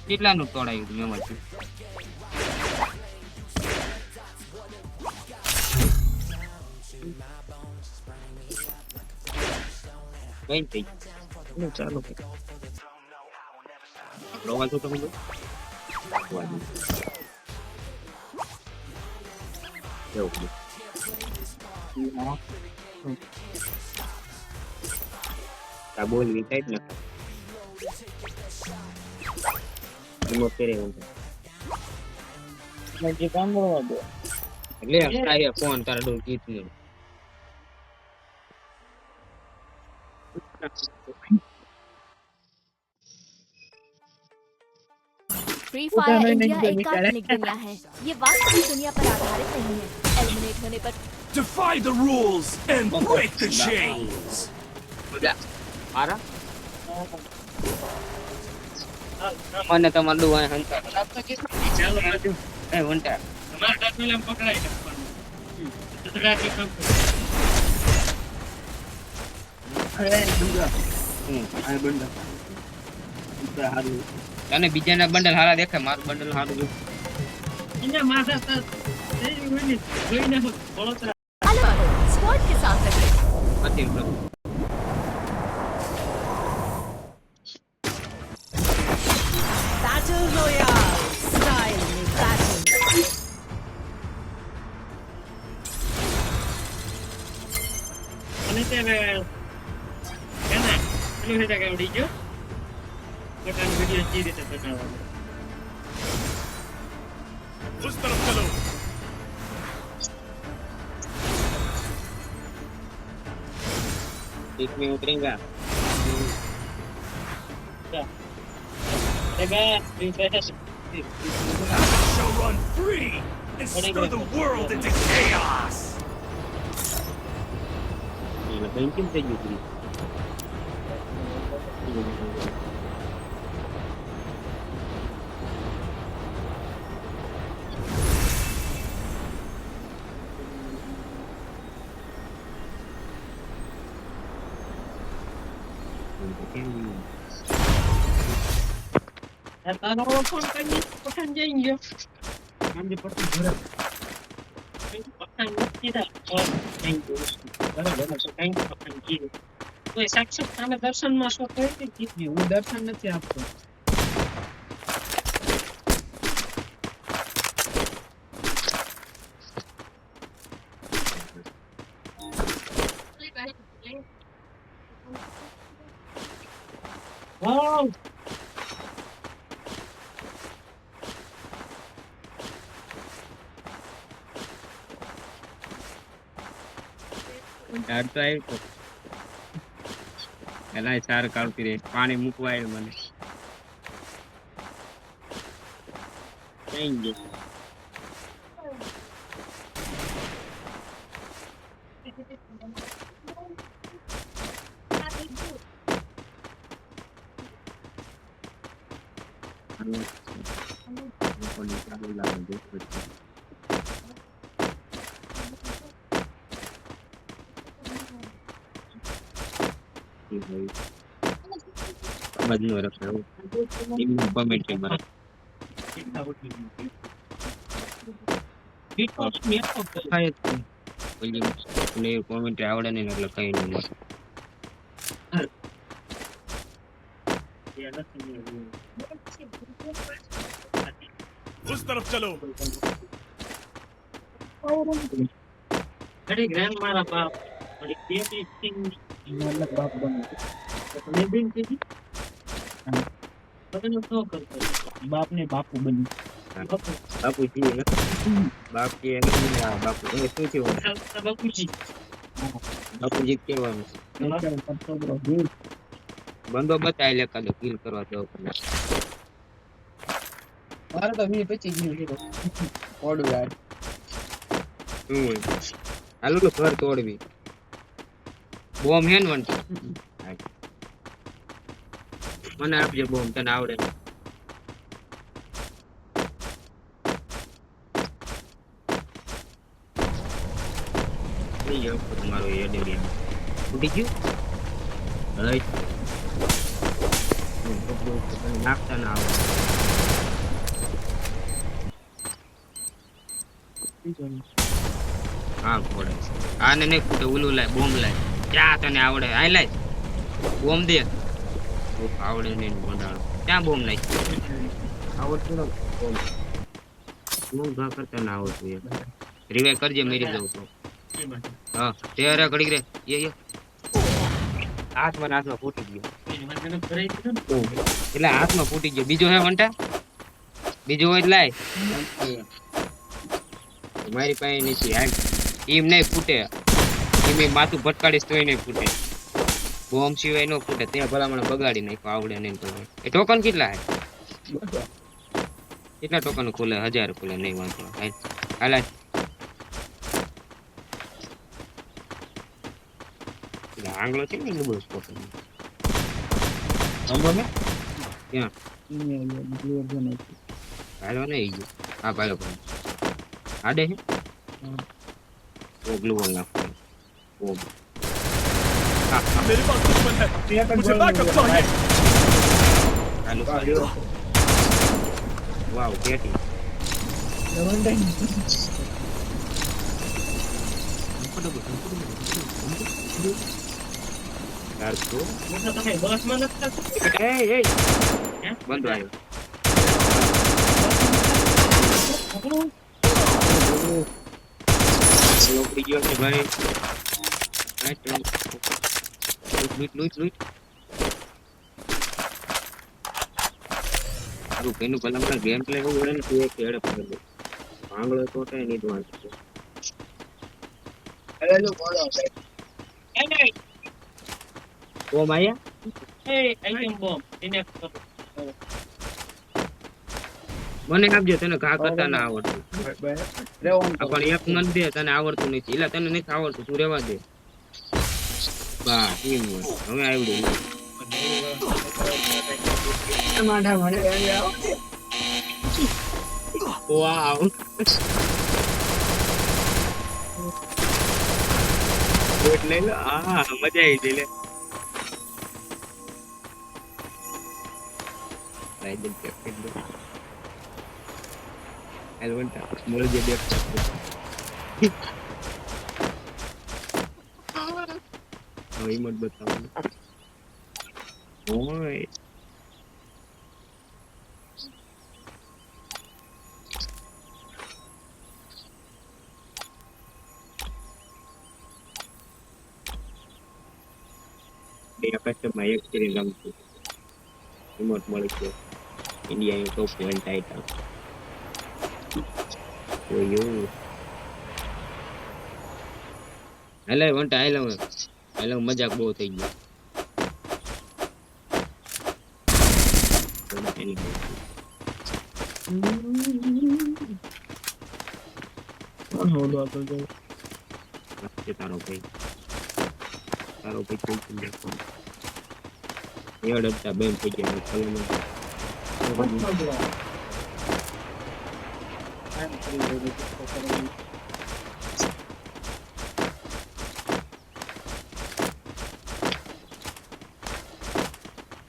કેટલાનું તોડાયું હતું એમાંથી કઈ થઈ ચાલો આપણો વાંધો તમે જો એવું આ બોલ વિકાય ને એમાં ફેરે જે કામ કરવા દો એટલે તારે ફોન તારા ડોર કીધું फ्री फायर इंडिया एक काल्पनिक दुनिया है ये वास्तविक दुनिया पर आधारित नहीं है एलिमिनेट होने पर Defy the rules and break the chains. મારા મને તમાર ડુઆ હંતા ચાલો આજુ એ વંટા તમારા ડાકલા પકડાઈ નાખવાનું ગુજરાતી કામ અરે દુગા આ બંડા ઉતા હારું તને બીજાના બંડલ હારા દેખાય મારું બંડલ હારું જો ઇના માથા તો તેરી મને જોઈને બોલતા अलग स्क्वाड के साथ रहिए નથી પ્રભુ Battle Royale style में battle. અને તે કેના પેલો હેડા ગાવડી ગયો પોતાનો વિડિયો જે રીતે બતાવવાનો उस तरफ चलो. एक में उतरेगा એ બે refresh Shall run free and stir the world into chaos. એટલે બેંકિંગ થઈ ગયું છે તારો ફોન કરી પઠાણ જઈ ગયો આંજે પડતું ઘરે પઠાણ નથી દા થેન્ક યુ બરાબર છે થેન્ક યુ પઠાણ કીધું કોઈ સાક્ષાત તમે દર્શનમાં શું કહી કીધી હું દર્શન નથી આપતો વાવ ડાળ તો આવ્યો તો એલા સાર કાઢતી રે પાણી મૂકવા આવ્યું મને થેન્ક યુ બદલો રખાયો એમનું કમેન્ટ છે મારા થાય જ નહીં. પેલી પ્લેયર કોમેન્ટ આવડે નહીં એટલે કઈ નહીં મળે उस तरफ चलो. અરે ગ્રાન્ડ મારા બાપ અરે કેવી સિંગ મારા બાપ બનો તો તમે બેન કીધી બધાનો શું કરતો બાપ ને બાપુ બની બાપુજી બાપ કે બાપુ એ શું થયું બાપુજી બાપુજી કેવાનું બંધો બતાવી લે કાલે કિલ કરવા જાવ મારે તો મી પછી ગયું છે ઓડ ગાડ શું હોય હાલો તો ઘર તોડવી બોમ્બ હેન વન મને આપજે બોમ્બ તને આવડે તમારો એ ઉડી ગયું રાઈટ નાખતા ના આવડે. હા પડે આને નહીં ફૂટે. ઓલું લાય બોમ્બ લાય. ક્યાં તને આવડે? આ લાય બોમ્બ દે. આવડે નહીં મંડાણો. ક્યાં બોમ્બ નાખી? આવડતું ને બોમ્બ. બોમ્બ ઘા કરતા ના આવડતું યાર. રિવાઇવ કરજે મેરી દઉં તો. હા તેરે ઘડી રે. યે હાથમાં ફૂટી ગયો. એટલે હાથમાં ફૂટી ગયો. બીજો હે વંટા? બીજો હોય તો લાય. મારી પાસે નથી. હાલ એમ નહીં ફૂટે. એમ માથું ભટકાડીશ તોય નહીં ફૂટે. બોમ્બ સિવાય ન ફૂટે. ત્યાં ભલામણ બગાડી નાખ્યો. આવડે નહીં કરવાનું. એ ટોકન કેટલા હે? કેટલા ટોકન ખોલે? 1000 ખોલે. નહીં વાંધો. હાલ આંગળો છે ને બસ ટોકન ક્યાં હાલો નહીં ગયો. હા ભાઈ પણ આડે છે. ગ્લુવલ નાખો. मेरे पास दुश्मन है मुझे बैकअप चाहिए હાલો વાવ કેટી બંધ આવ્યો. ઉપડી ગયો છે ભાઈ. લૂટ સારું કઈનું ભલા ગેમ પ્લે એવું હોય ને તું એક હેડે પકડી દે. આંગળો તોટાય નહીં તો વાંચો. બોમ્બ આયા? મને આપજો. તને ઘા કરતા ના આવડતું. પણ એક મન દે. તને આવડતું નથી. એટલે તને નથી આવડતું. તું રેવા દે. બા એમ હોય. હવે આવડ્યું. વાવ લઈ લો. હા મજા આવી ગઈ. લે મોડે બે હિંમત બતાવું. ઓય બે કસ્ટમમાં એક કરીને રમતું. રિમોટ મળી ગયો. ઇન્ડિયા ટોપ 1 ટાઇટલ. ઓયો હેલો વંટા હેલો મજાક બહુ થઈ ગયો. તારો ભાઈ અડતા બેન થઈ ગયા.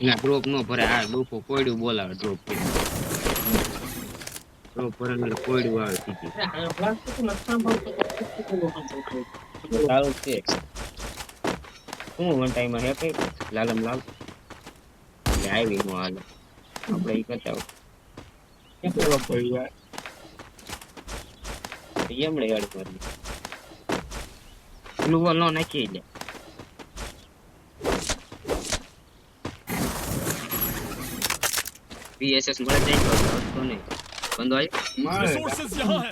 એના ડ્રોપ નો ભરે. આ ડોફો કોયડું બોલાવે. ડ્રોપ ભરે એટલે કોયડું આવે. સારું છે. શું વન ટાઈમ હે કઈ લાલમ લાલ આવી નો હાલ આપણે ઈ કરતા એમણે યાદ કરી ગ્લુવલ નો નાખી લે. પીએસએસ મળે જાય તો નહીં બંધ હોય. रिसोर्सेज यहाँ है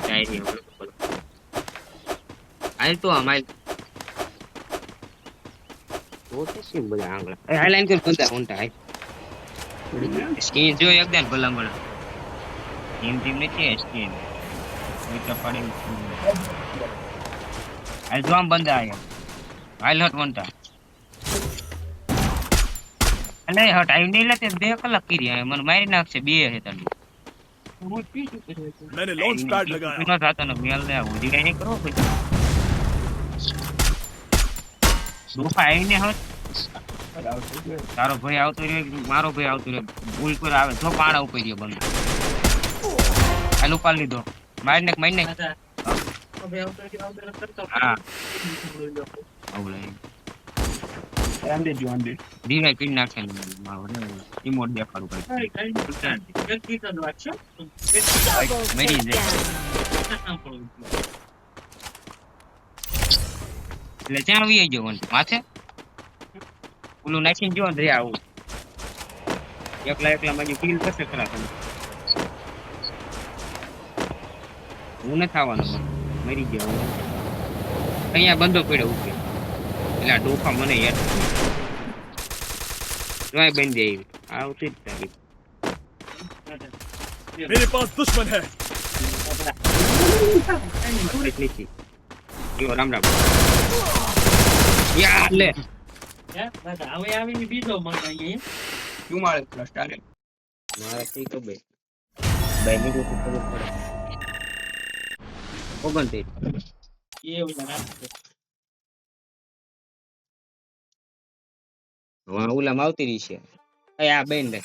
જાય નહીં હાલ તો અમાર ઓકે સિમ બધા આંગળા. એ હાઈલાઈન કર બંધા કોન્ટા હાઈ સ્કીન જો એકદમ ભલામણ ટીમ નથી સ્કીન વિટા પાડી. હાલ જો આમ બંધા આયા. હાલ હટ વંટા અને હટ આવી નહીં લે. તે 2 કલાક કરી આયા. મને મારી નાખશે. 2 હે તને मैंने लॉन्च पैड लगाया बिना था ना मेल ने उड़ी गई नहीं करो कुछ दो फाइव ने हो તારો ભાઈ આવતો રહ્યો કે મારો ભાઈ આવતો રહ્યો ભૂલ પર આવે જો પાણા ઉપર રહ્યો બંધ આલુ પાલ લીધો માર ને દાદા હવે આવતો કરતો હા આવલે દીવાય પીન નાખે ને મારો ને ઈમોટ દેખાડું કઈ Double Many takedown. એટલે ત્યાં વી ગયો માથે ઓલું નાખીને જો રે આવું એકલા માં કિલ કરશે ખરા તમે હું ન થવાનું મરી ગયો અહીંયા બંધો પડ્યો ઉપર એટલે ડોફા મને યાર જોય બંધ દે આવતી જ તારી मेरे पास दुश्मन है એટલી જો રામ રામ યાર લે દાદા હવે આવીને બીજો મારા અહીંયા શું મારે પ્લસ ચાલે મારે થી તો બે મિનિટ ખબર પડે ઓગન તે એ ઓલા રાખજો ઓલામાં આવતી રહી છે આ બેન લે